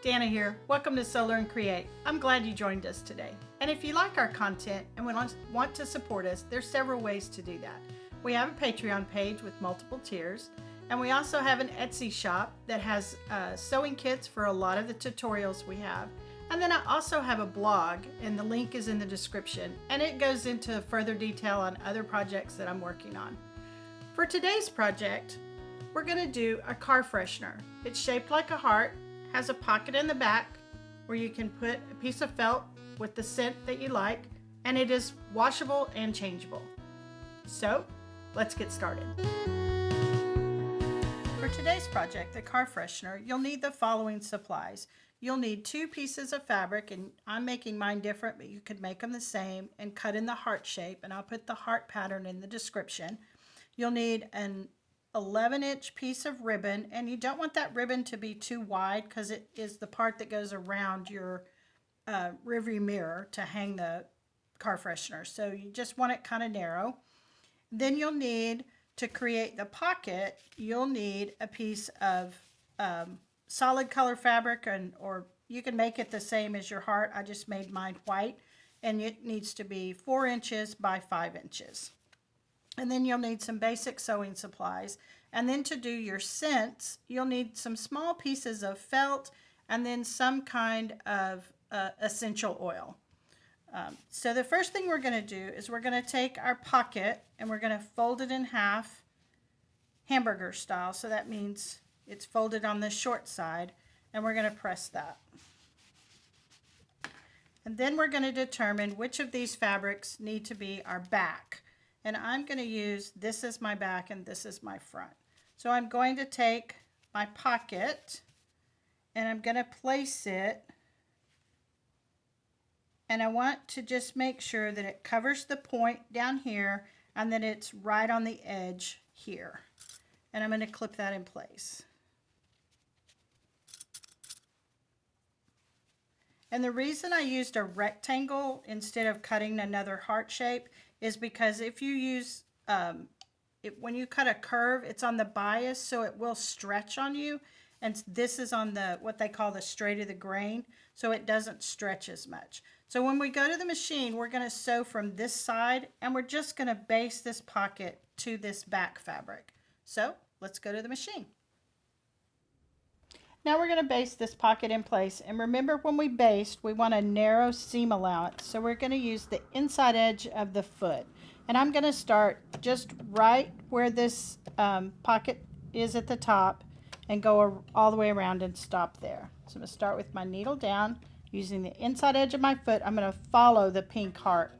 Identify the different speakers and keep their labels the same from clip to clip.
Speaker 1: Dana here. Welcome to Solar and Create. I'm glad you joined us today. And if you like our content and want to support us, there's several ways to do that. We have a Patreon page with multiple tiers, and we also have an Etsy shop that has sewing kits for a lot of the tutorials we have. And then I also have a blog, and the link is in the description, and it goes into further detail on other projects that I'm working on. For today's project, we're going to do a car freshener. It's shaped like a heart, has a pocket in the back where you can put a piece of felt with the scent that you like, and it is washable and changeable. So let's get started. For today's project, the car freshener, you'll need the following supplies. You'll need 2 pieces of fabric, and I'm making mine different, but you could make them the same and cut in the heart shape, and I'll put the heart pattern in the description. You'll need an 11-inch piece of ribbon, and you don't want that ribbon to be too wide because it is the part that goes around your rearview mirror to hang the car freshener. So you just want it kind of narrow. Then you'll need, to create the pocket, you'll need a piece of solid color fabric, or you can make it the same as your heart. I just made mine white, and it needs to be 4 inches by 5 inches. And then you'll need some basic sewing supplies. And then to do your scents, you'll need some small pieces of felt and then some kind of essential oil. So the first thing we're going to do is we're going to take our pocket and we're going to fold it in half, hamburger style. So that means it's folded on the short side, and we're going to press that. And then we're going to determine which of these fabrics need to be our back. And I'm going to use this as my back and this is my front. So I'm going to take my pocket and I'm going to place it, and I want to just make sure that it covers the point down here and that it's right on the edge here. And I'm going to clip that in place. And the reason I used a rectangle instead of cutting another heart shape is because if you use, when you cut a curve, it's on the bias, so it will stretch on you. And this is on the, what they call the straight of the grain, so it doesn't stretch as much. So when we go to the machine, we're going to sew from this side, and we're just going to base this pocket to this back fabric. So let's go to the machine. Now we're going to base this pocket in place, and remember, when we based, we want a narrow seam allowance, so we're going to use the inside edge of the foot. And I'm going to start just right where this pocket is at the top and go all the way around and stop there. So I'm going to start with my needle down, using the inside edge of my foot. I'm going to follow the pink heart.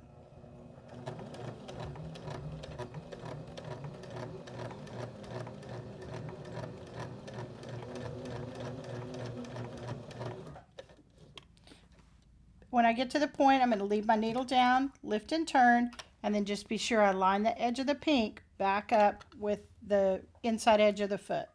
Speaker 1: When I get to the point, I'm going to leave my needle down, lift and turn, and then just be sure I line the edge of the pink back up with the inside edge of the foot.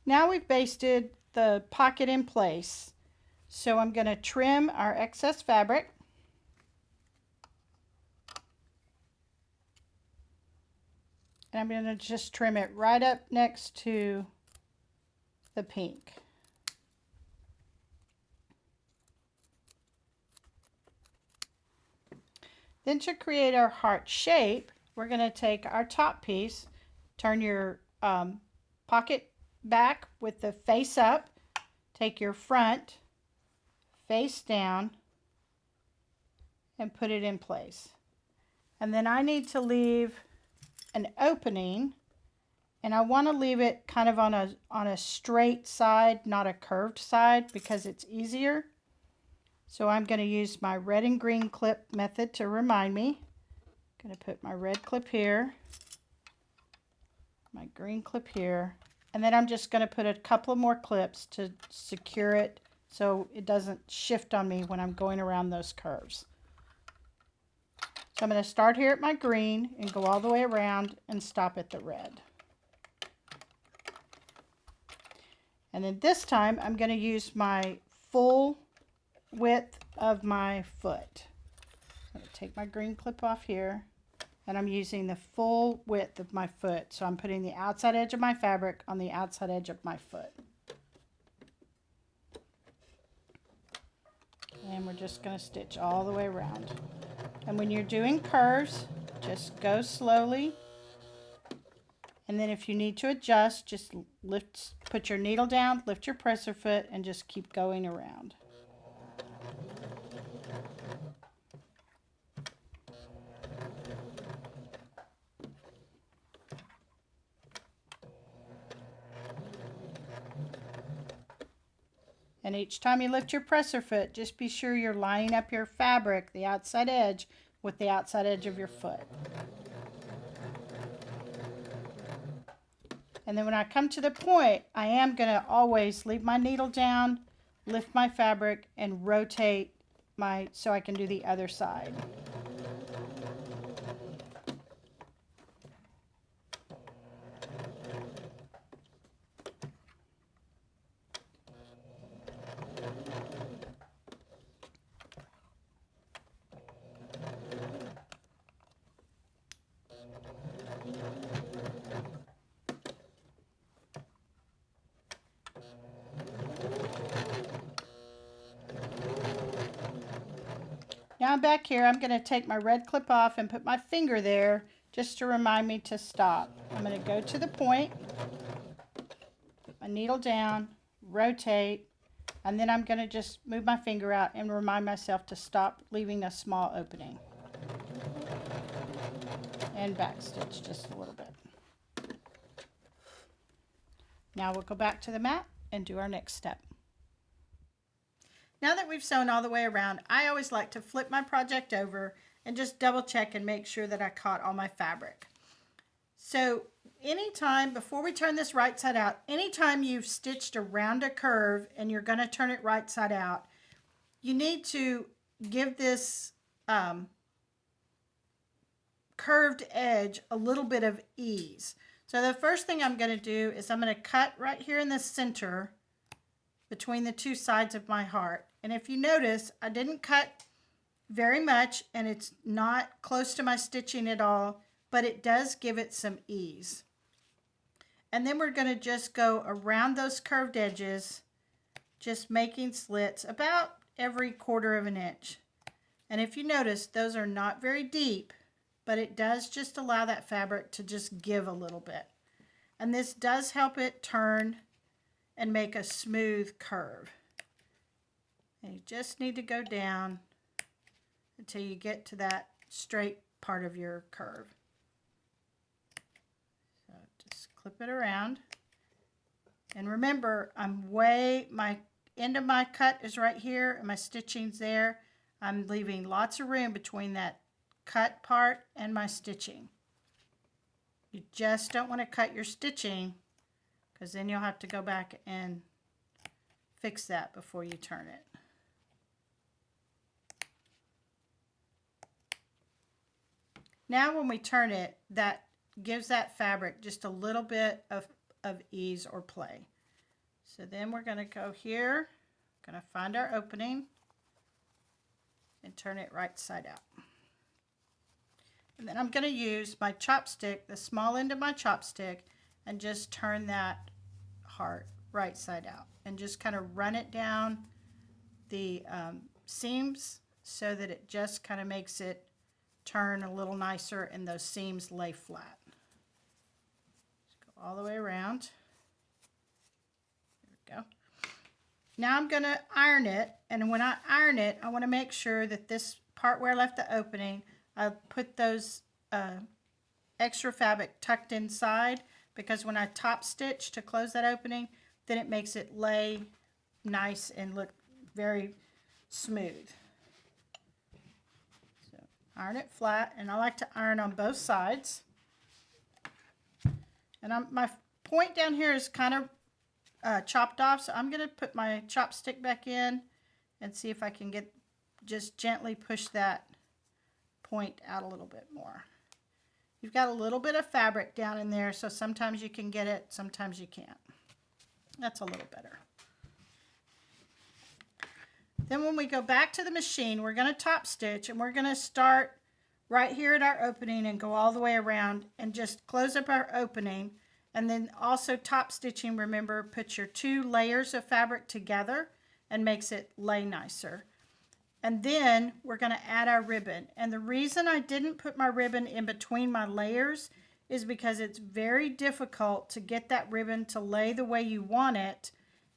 Speaker 1: Now we've basted the pocket in place. So I'm going to trim our excess fabric. And I'm going to just trim it right up next to the pink. Then to create our heart shape, we're going to take our top piece, turn your pocket back with the face up, take your front face down, and put it in place. And then I need to leave an opening, and I want to leave it kind of on a straight side, not a curved side, because it's easier. So I'm going to use my red and green clip method to remind me. I'm going to put my red clip here, my green clip here, and then I'm just going to put a couple more clips to secure it so it doesn't shift on me when I'm going around those curves. So I'm going to start here at my green and go all the way around and stop at the red. And then this time I'm going to use my full width of my foot. I'm going to take my green clip off here, and I'm using the full width of my foot. So I'm putting the outside edge of my fabric on the outside edge of my foot. And we're just going to stitch all the way around. And when you're doing curves, just go slowly. And then if you need to adjust, just put your needle down, lift your presser foot, and just keep going around. And each time you lift your presser foot, just be sure you're lining up your fabric, the outside edge, with the outside edge of your foot. And then when I come to the point, I am going to always leave my needle down, lift my fabric, and rotate so I can do the other side. Now I'm back here. I'm going to take my red clip off and put my finger there just to remind me to stop. I'm going to go to the point, put my needle down, rotate, and then I'm going to just move my finger out and remind myself to stop, leaving a small opening. And backstitch just a little bit. Now we'll go back to the mat and do our next step. Now that we've sewn all the way around, I always like to flip my project over and just double check and make sure that I caught all my fabric. So anytime, before we turn this right side out, anytime you've stitched around a curve and you're going to turn it right side out, you need to give this curved edge a little bit of ease. So the first thing I'm going to do is I'm going to cut right here in the center between the two sides of my heart. And if you notice, I didn't cut very much and it's not close to my stitching at all, but it does give it some ease. And then we're going to just go around those curved edges, just making slits about every 1/4 of an inch. And if you notice, those are not very deep, but it does just allow that fabric to just give a little bit. And this does help it turn and make a smooth curve. And you just need to go down until you get to that straight part of your curve. So just clip it around. And remember, my end of my cut is right here and my stitching's there. I'm leaving lots of room between that cut part and my stitching. You just don't want to cut your stitching, because then you'll have to go back and fix that before you turn it. Now when we turn it, that gives that fabric just a little bit of ease or play. So then we're going to go here, going to find our opening and turn it right side out. And then I'm going to use my chopstick, the small end of my chopstick, and just turn that heart right side out and just kind of run it down the seams so that it just kind of makes it turn a little nicer and those seams lay flat. Just go all the way around. There we go. Now I'm going to iron it, and when I iron it, I want to make sure that this part where I left the opening, I put those extra fabric tucked inside, because when I top stitch to close that opening, then it makes it lay nice and look very smooth. So iron it flat, and I like to iron on both sides. And my point down here is kind of chopped off, so I'm going to put my chopstick back in and see if I can just gently push that point out a little bit more. You've got a little bit of fabric down in there, so sometimes you can get it, sometimes you can't. That's a little better. Then when we go back to the machine, we're going to top stitch, and we're going to start right here at our opening and go all the way around and just close up our opening. And then also top stitching, remember, put your 2 layers of fabric together and makes it lay nicer. And then we're going to add our ribbon. And the reason I didn't put my ribbon in between my layers is because it's very difficult to get that ribbon to lay the way you want it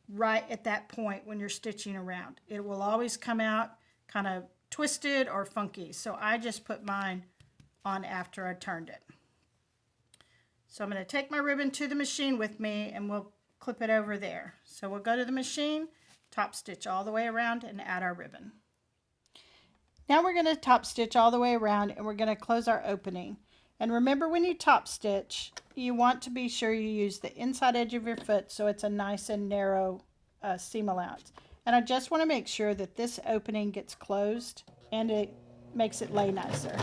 Speaker 1: right at that point when you're stitching around. It will always come out kind of twisted or funky. So I just put mine on after I turned it. So I'm going to take my ribbon to the machine with me and we'll clip it over there. So we'll go to the machine, top stitch all the way around and add our ribbon. Now we're going to top stitch all the way around and we're going to close our opening. And remember, when you top stitch, you want to be sure you use the inside edge of your foot so it's a nice and narrow seam allowance. And I just want to make sure that this opening gets closed and it makes it lay nicer.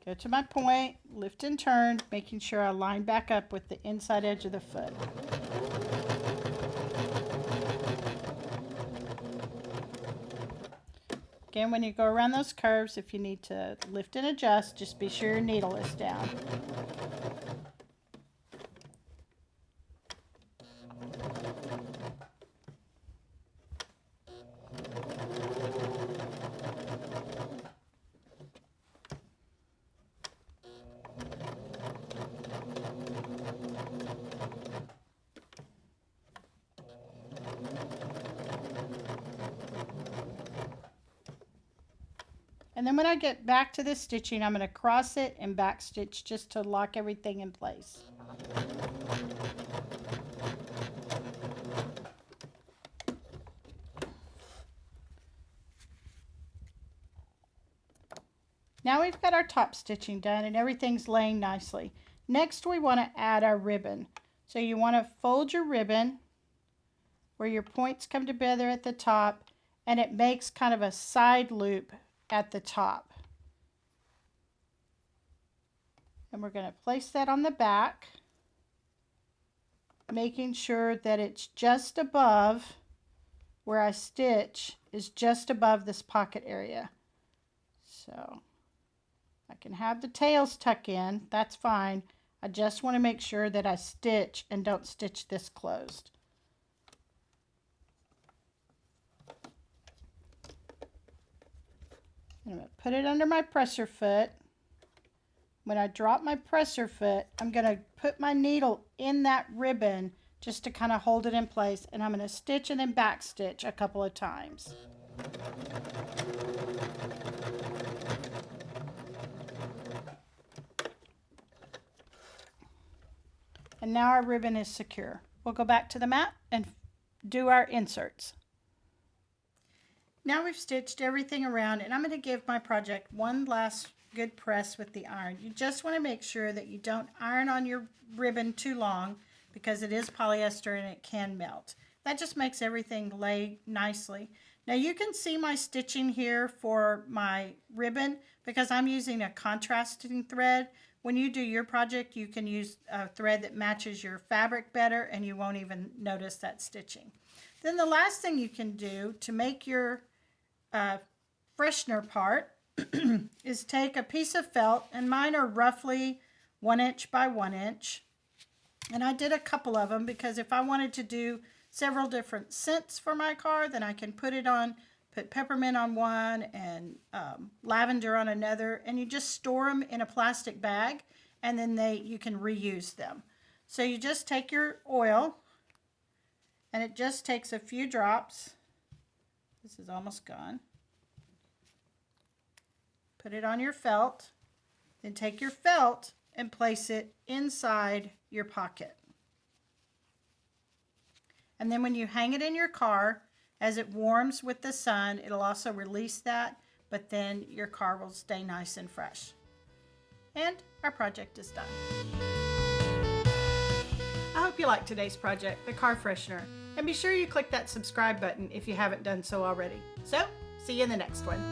Speaker 1: Go to my point, lift and turn, making sure I line back up with the inside edge of the foot. Again, when you go around those curves, if you need to lift and adjust, just be sure your needle is down. And then when I get back to this stitching, I'm going to cross it and back stitch just to lock everything in place. Now we've got our top stitching done and everything's laying nicely. Next we want to add our ribbon. So you want to fold your ribbon where your points come together at the top and it makes kind of a side loop at the top. And we're going to place that on the back, making sure that it's just above where I stitch, is just above this pocket area. So I can have the tails tuck in, that's fine. I just want to make sure that I stitch and don't stitch this closed. I'm going to put it under my presser foot. When I drop my presser foot, I'm going to put my needle in that ribbon just to kind of hold it in place, and I'm going to stitch and then back stitch a couple of times. And now our ribbon is secure. We'll go back to the mat and do our inserts. Now we've stitched everything around, and I'm going to give my project one last good press with the iron. You just want to make sure that you don't iron on your ribbon too long because it is polyester and it can melt. That just makes everything lay nicely. Now you can see my stitching here for my ribbon because I'm using a contrasting thread. When you do your project, you can use a thread that matches your fabric better and you won't even notice that stitching. Then the last thing you can do to make your freshener part is take a piece of felt, and mine are roughly 1 inch by 1 inch, and I did a couple of them because if I wanted to do several different scents for my car, then I can put peppermint on one and lavender on another, and you just store them in a plastic bag and then you can reuse them. So you just take your oil, and it just takes a few drops. This is almost gone. Put it on your felt, then take your felt and place it inside your pocket. And then when you hang it in your car, as it warms with the sun, it'll also release that, but then your car will stay nice and fresh. And our project is done. I hope you liked today's project, the car freshener. And be sure you click that subscribe button if you haven't done so already. So, see you in the next one.